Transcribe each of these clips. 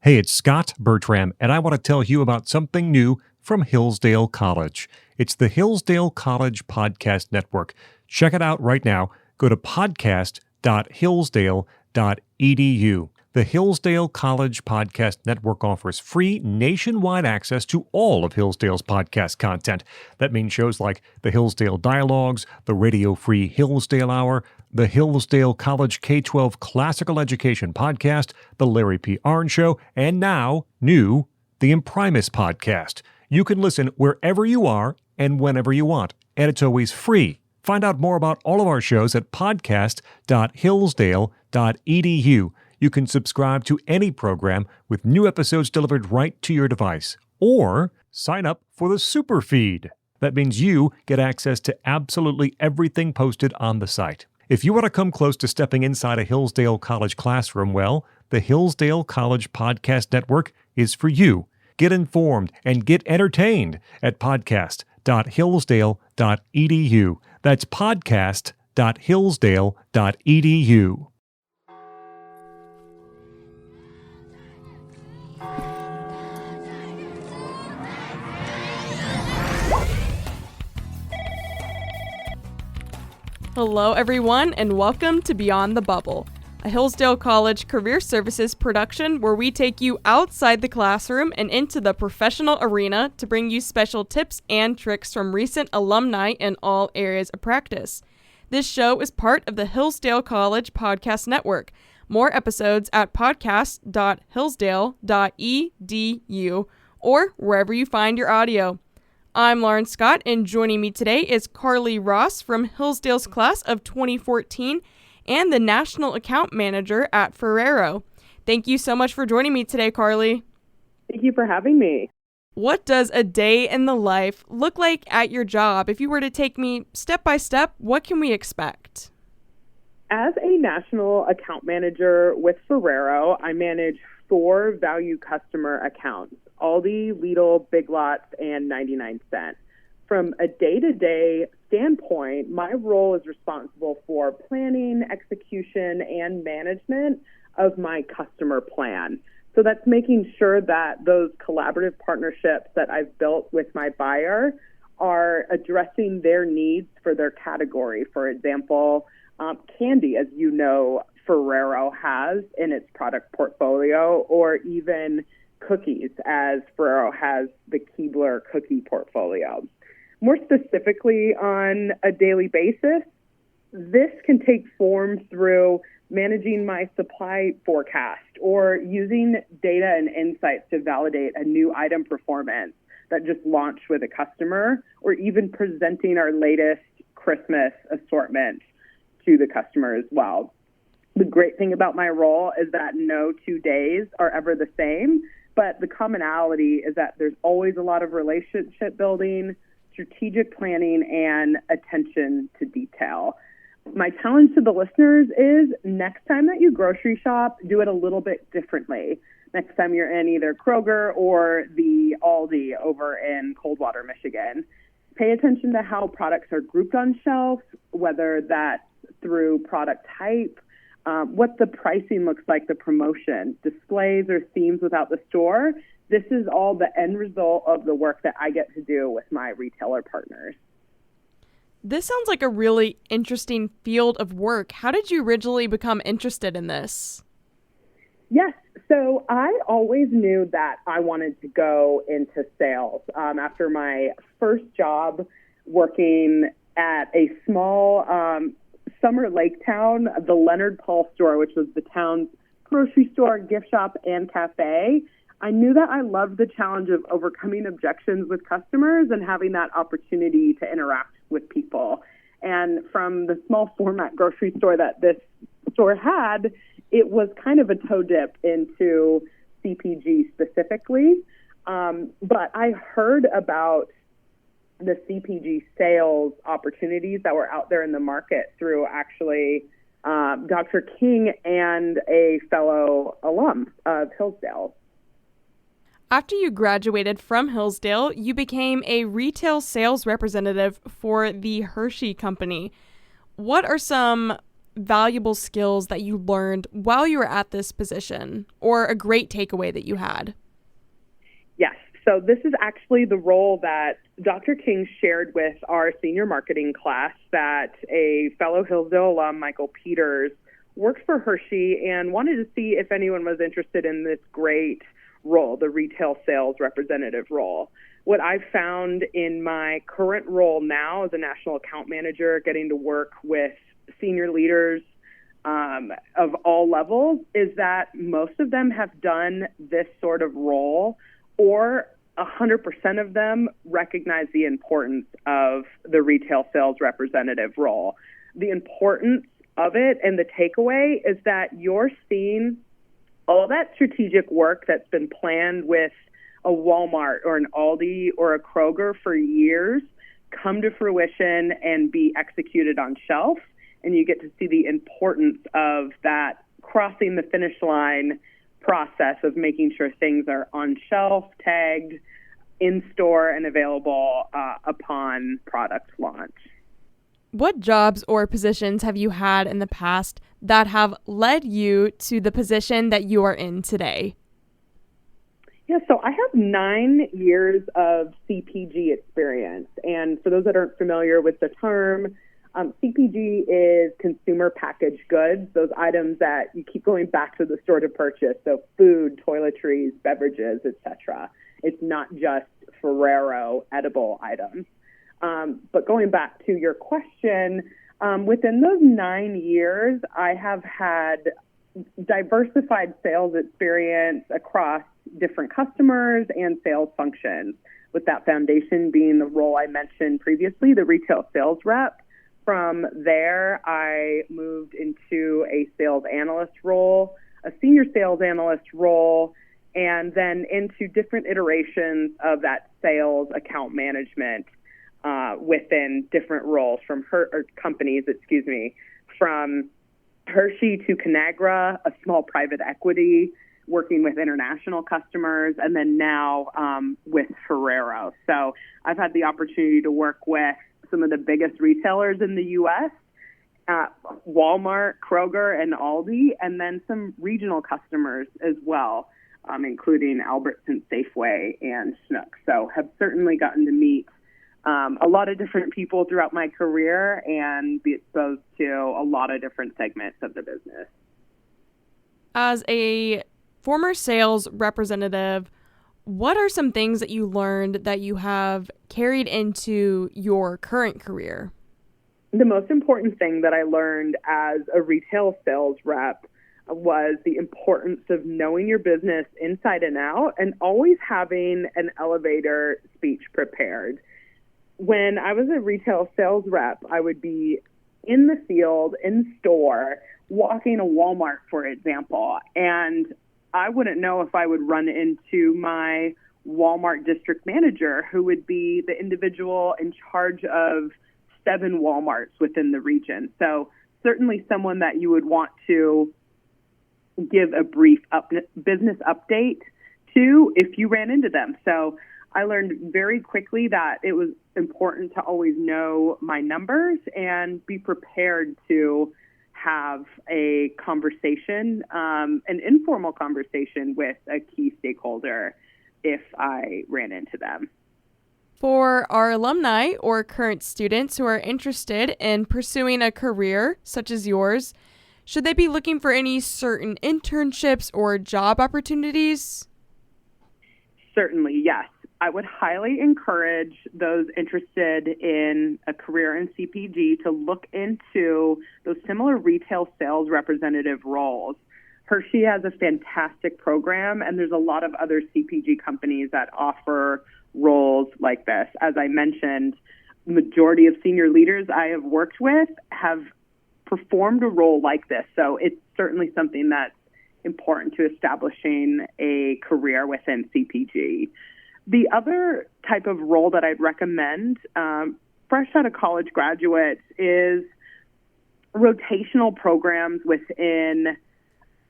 Hey, it's Scott Bertram, and I want to tell you about something new from Hillsdale College. It's the Hillsdale College Podcast Network. Check it out right now. Go to podcast.hillsdale.edu. The Hillsdale College Podcast Network offers free nationwide access to all of Hillsdale's podcast content. That means shows like the Hillsdale Dialogues, the Radio Free Hillsdale Hour, the Hillsdale College K-12 Classical Education Podcast, the Larry P. Arnn Show, and now, new, the Imprimis Podcast. You can listen wherever you are and whenever you want, and it's always free. Find out more about all of our shows at podcast.hillsdale.edu. You can subscribe to any program with new episodes delivered right to your device. Or sign up for the super feed. That means you get access to absolutely everything posted on the site. If you want to come close to stepping inside a Hillsdale College classroom, well, the Hillsdale College Podcast Network is for you. Get informed and get entertained at podcast.hillsdale.edu. That's podcast.hillsdale.edu. Hello, everyone, and welcome to Beyond the Bubble, a Hillsdale College Career Services production where we take you outside the classroom and into the professional arena to bring you special tips and tricks from recent alumni in all areas of practice. This show is part of the Hillsdale College Podcast Network. More episodes at podcast.hillsdale.edu or wherever you find your audio. I'm Lauren Scott, and joining me today is Carley Ross from Hillsdale's class of 2014 and the National Account Manager at Ferrero. Thank you so much for joining me today, Carley. Thank you for having me. What does a day in the life look like at your job? If you were to take me step by step, what can we expect? As a National Account Manager with Ferrero, I manage 4 value customer accounts: Aldi, Lidl, Big Lots, and 99 Cent. From a day-to-day standpoint, my role is responsible for planning, execution, and management of my customer plan. So that's making sure that those collaborative partnerships that I've built with my buyer are addressing their needs for their category. For example, candy, as you know, Ferrero has in its product portfolio, or even cookies, as Ferrero has the Keebler cookie portfolio. More specifically, on a daily basis, this can take form through managing my supply forecast or using data and insights to validate a new item performance that just launched with a customer, or even presenting our latest Christmas assortment to the customer as well. The great thing about my role is that no 2 days are ever the same, but the commonality is that there's always a lot of relationship building, strategic planning, and attention to detail. My challenge to the listeners is next time that you grocery shop, do it a little bit differently. Next time you're in either Kroger or the Aldi over in Coldwater, Michigan, pay attention to how products are grouped on shelf, whether that's through product type, what the pricing looks like, the promotion, displays or themes without the store. This is all the end result of the work that I get to do with my retailer partners. This sounds like a really interesting field of work. How did you originally become interested in this? Yes. So I always knew that I wanted to go into sales. After my first job working at a small Summer Lake town, the Leonard Paul store, which was the town's grocery store, gift shop, and cafe, I knew that I loved the challenge of overcoming objections with customers and having that opportunity to interact with people. And from the small format grocery store that this store had, it was kind of a toe dip into CPG specifically. But I heard about the CPG sales opportunities that were out there in the market through actually Dr. King and a fellow alum of Hillsdale. After you graduated from Hillsdale, you became a retail sales representative for the Hershey Company. What are some valuable skills that you learned while you were at this position, or a great takeaway that you had? Yes. So this is actually the role that Dr. King shared with our senior marketing class, that a fellow Hillsdale alum, Michael Peters, worked for Hershey and wanted to see if anyone was interested in this great role, the retail sales representative role. What I've found in my current role now as a national account manager, getting to work with senior leaders of all levels, is that most of them have done this sort of role, or 100% of them recognize the importance of the retail sales representative role. The importance of it and the takeaway is that you're seeing all that strategic work that's been planned with a Walmart or an Aldi or a Kroger for years come to fruition and be executed on shelf. And you get to see the importance of that crossing the finish line process of making sure things are on shelf, tagged, in store, and available upon product launch. What jobs or positions have you had in the past that have led you to the position that you are in today? Yeah, so I have 9 years of CPG experience. And for those that aren't familiar with the term, CPG is consumer packaged goods, those items that you keep going back to the store to purchase. So food, toiletries, beverages, etc. It's not just Ferrero edible items. But going back to your question, within those 9 years, I have had diversified sales experience across different customers and sales functions, with that foundation being the role I mentioned previously, the retail sales rep. From there, I moved into a sales analyst role, a senior sales analyst role, and then into different iterations of that sales account management within different roles from companies, from Hershey to Conagra, a small private equity, working with international customers, and then now with Ferrero. So I've had the opportunity to work with some of the biggest retailers in the U.S., Walmart, Kroger, and Aldi, and then some regional customers as well, including Albertsons, Safeway, and Schnucks. So have certainly gotten to meet a lot of different people throughout my career and be exposed to a lot of different segments of the business. As a former sales representative, what are some things that you learned that you have carried into your current career? The most important thing that I learned as a retail sales rep was the importance of knowing your business inside and out and always having an elevator speech prepared. When I was a retail sales rep, I would be in the field, in store, walking a Walmart, for example, and I wouldn't know if I would run into my Walmart district manager, who would be the individual in charge of 7 Walmarts within the region. So certainly someone that you would want to give a brief business update to if you ran into them. So I learned very quickly that it was important to always know my numbers and be prepared to have a conversation, an informal conversation with a key stakeholder if I ran into them. For our alumni or current students who are interested in pursuing a career such as yours, should they be looking for any certain internships or job opportunities? Certainly, yes. I would highly encourage those interested in a career in CPG to look into those similar retail sales representative roles. Hershey has a fantastic program, and there's a lot of other CPG companies that offer roles like this. As I mentioned, the majority of senior leaders I have worked with have performed a role like this. So it's certainly something that's important to establishing a career within CPG. The other type of role that I'd recommend, fresh out of college graduates, is rotational programs within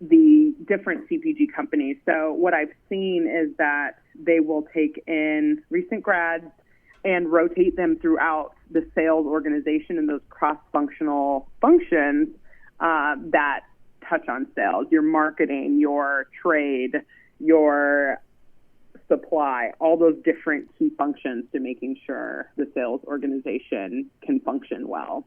the different CPG companies. So what I've seen is that they will take in recent grads and rotate them throughout the sales organization in those cross-functional functions that touch on sales, your marketing, your trade, your supply, all those different key functions to making sure the sales organization can function well.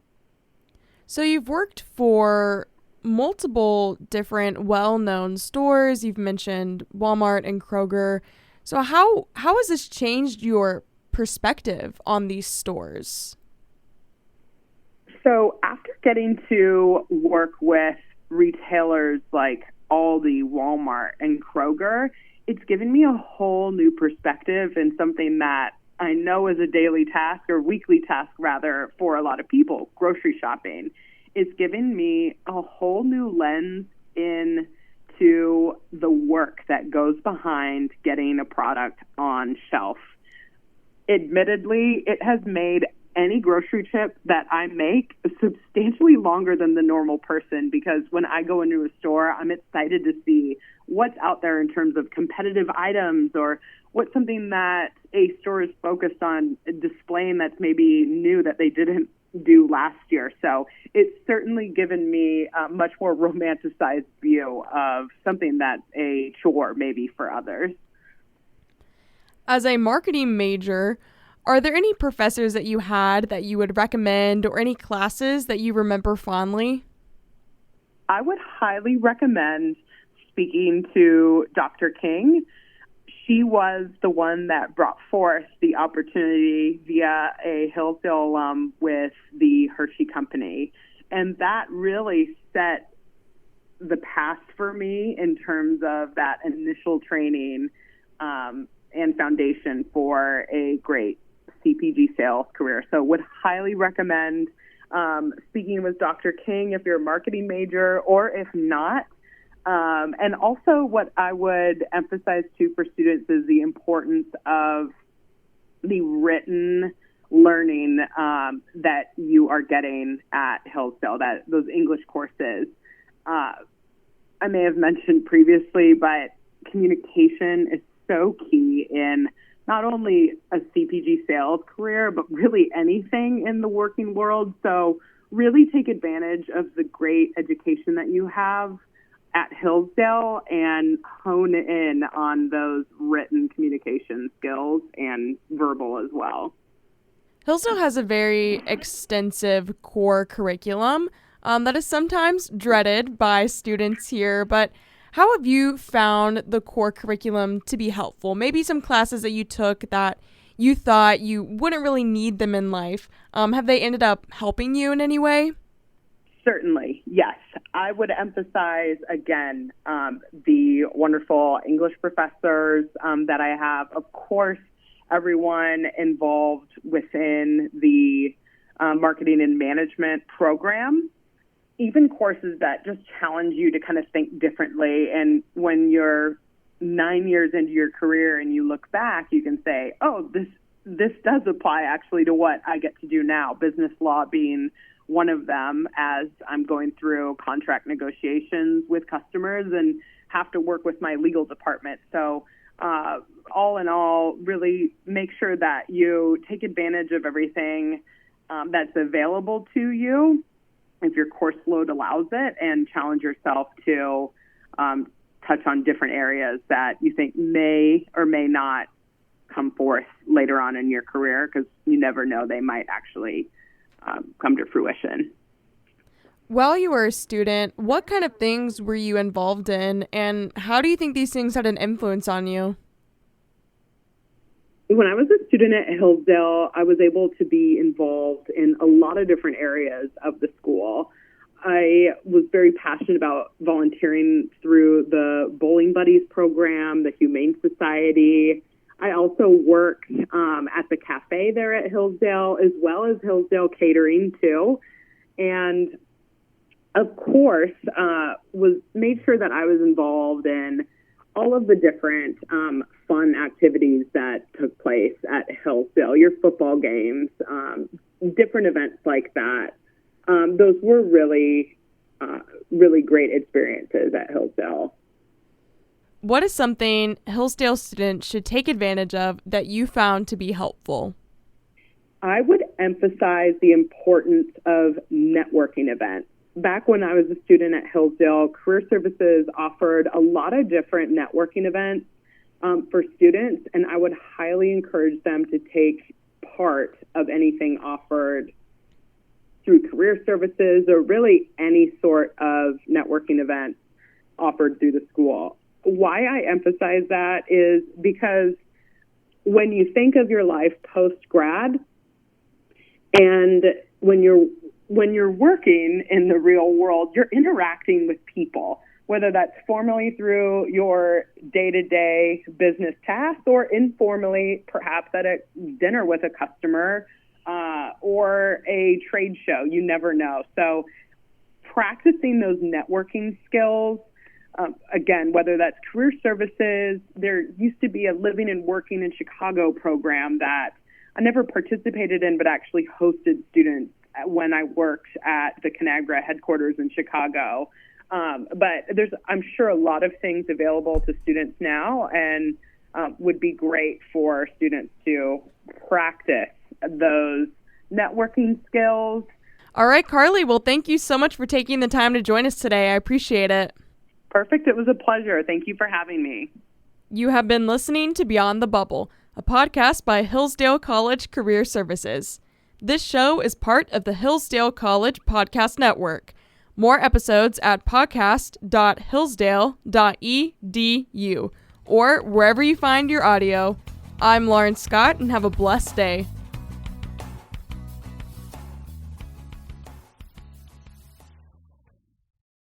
So you've worked for multiple different well-known stores. You've mentioned Walmart and Kroger. So how has this changed your perspective on these stores? So after getting to work with retailers like Aldi, Walmart, and Kroger, it's given me a whole new perspective and something that I know is a daily task or weekly task rather for a lot of people, grocery shopping. It's given me a whole new lens into the work that goes behind getting a product on shelf. Admittedly, it has made any grocery trip that I make substantially longer than the normal person, because when I go into a store, I'm excited to see what's out there in terms of competitive items or what's something that a store is focused on displaying that's maybe new that they didn't do last year. So it's certainly given me a much more romanticized view of something that's a chore maybe for others. As a marketing major, are there any professors that you had that you would recommend or any classes that you remember fondly? I would highly recommend speaking to Dr. King. She was the one that brought forth the opportunity via a Hillsdale alum with the Hershey Company. And that really set the path for me in terms of that initial training and foundation for a great CPG sales career. So would highly recommend speaking with Dr. King if you're a marketing major, or if not. And also what I would emphasize too for students is the importance of the written learning that you are getting at Hillsdale, that those English courses. I may have mentioned previously, but communication is so key in not only a CPG sales career, but really anything in the working world. So really take advantage of the great education that you have at Hillsdale and hone in on those written communication skills and verbal as well. Hillsdale has a very extensive core curriculum that is sometimes dreaded by students here, but how have you found the core curriculum to be helpful? Maybe some classes that you took that you thought you wouldn't really need them in life. Have they ended up helping you in any way? Certainly, yes. I would emphasize, again, the wonderful English professors that I have. Of course, everyone involved within the marketing and management program, even courses that just challenge you to kind of think differently. And when you're 9 years into your career and you look back, you can say, oh, this does apply actually to what I get to do now, business law being one of them, as I'm going through contract negotiations with customers and have to work with my legal department. So all in all, really make sure that you take advantage of everything that's available to you if your course load allows it, and challenge yourself to touch on different areas that you think may or may not come forth later on in your career, because you never know, they might actually come to fruition. While you were a student, what kind of things were you involved in, and how do you think these things had an influence on you? When I was a student at Hillsdale, I was able to be involved in a lot of different areas of the school. I was very passionate about volunteering through the Bowling Buddies program, the Humane Society. I also worked at the cafe there at Hillsdale, as well as Hillsdale Catering too. And of course, made sure that I was involved in all of the different fun activities that took place at Hillsdale, your football games, different events like that. Those were really, really great experiences at Hillsdale. What is something Hillsdale students should take advantage of that you found to be helpful? I would emphasize the importance of networking events. back when I was a student at Hillsdale, Career Services offered a lot of different networking events for students, and I would highly encourage them to take part of anything offered through Career Services or really any sort of networking event offered through the school. Why I emphasize that is because when you think of your life post-grad and when you're working in the real world, you're interacting with people, whether that's formally through your day-to-day business tasks or informally, perhaps at a dinner with a customer or a trade show. You never know. So practicing those networking skills, again, whether that's Career Services, there used to be a Living and Working in Chicago program that I never participated in, but actually hosted students when I worked at the Conagra headquarters in Chicago. But there's, I'm sure, a lot of things available to students now, and would be great for students to practice those networking skills. All right, Carley. Well, thank you so much for taking the time to join us today. I appreciate it. Perfect. It was a pleasure. Thank you for having me. You have been listening to Beyond the Bubble, a podcast by Hillsdale College Career Services. This show is part of the Hillsdale College Podcast Network. More episodes at podcast.hillsdale.edu or wherever you find your audio. I'm Lauren Scott, and have a blessed day.